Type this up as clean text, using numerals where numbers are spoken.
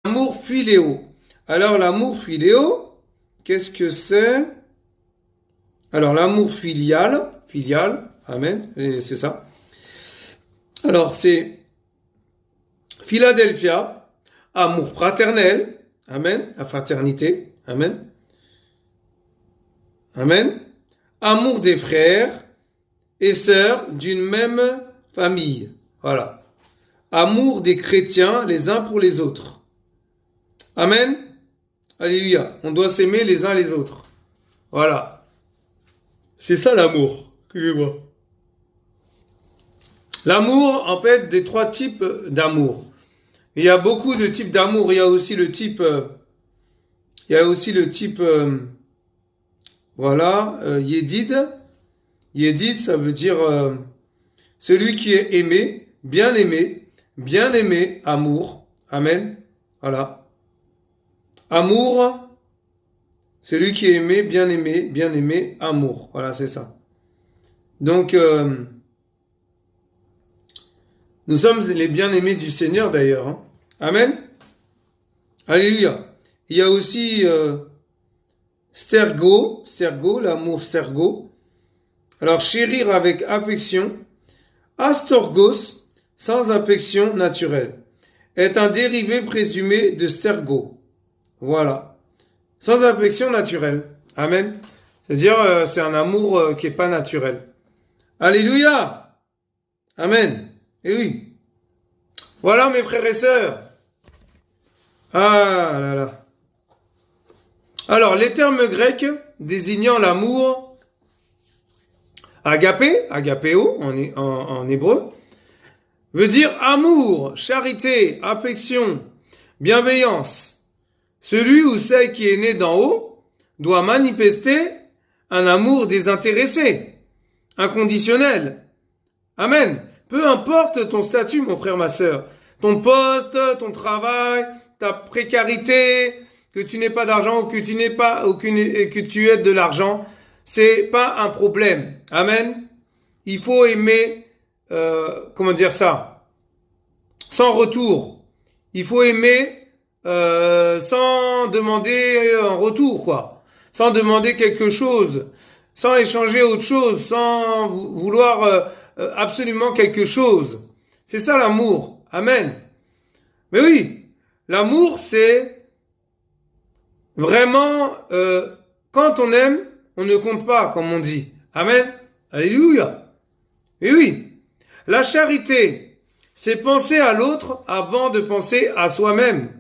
L'amour philéo. Alors, l'amour philéo, qu'est-ce que c'est? Alors, l'amour filial, amen, et c'est ça. Alors, c'est Philadelphia, amour fraternel, amen, la fraternité, amen, amen, amour des frères et sœurs d'une même famille, voilà, amour des chrétiens les uns pour les autres, amen, alléluia, on doit s'aimer les uns les autres, voilà, c'est ça l'amour, excusez-moi. L'amour, en fait, des trois types d'amour. Il y a beaucoup de types d'amour. Il y a aussi le type, voilà, Yédid. Yédid, ça veut dire celui qui est aimé, bien aimé, amour. Amen. Voilà. Amour, celui qui est aimé, bien aimé, amour. Voilà, c'est ça. Donc, nous sommes les bien-aimés du Seigneur d'ailleurs. Hein. Amen. Alléluia. Il y a aussi stergo, l'amour stergo. Alors chérir avec affection. Astorgos, sans affection naturelle, est un dérivé présumé de stergo. Voilà. Sans affection naturelle. Amen. C'est-à-dire c'est un amour qui est pas naturel. Alléluia. Amen. Eh oui. Voilà mes frères et sœurs. Ah là là. Alors, les termes grecs désignant l'amour, agapé, agapéo en hébreu, veut dire amour, charité, affection, bienveillance. Celui ou celle qui est né d'en haut doit manifester un amour désintéressé, inconditionnel. Amen. Peu importe ton statut, mon frère, ma sœur, ton poste, ton travail, ta précarité, que tu n'aies pas d'argent ou que tu n'aies pas que tu aies de l'argent, c'est pas un problème. Amen. Il faut aimer, comment dire ça, sans retour. Il faut aimer sans demander un retour, quoi, sans demander quelque chose, sans échanger autre chose, sans vouloir absolument quelque chose. C'est ça l'amour. Amen. Mais oui, l'amour c'est vraiment quand on aime, on ne compte pas, comme on dit. Amen. Alléluia. Et oui, la charité, c'est penser à l'autre avant de penser à soi-même.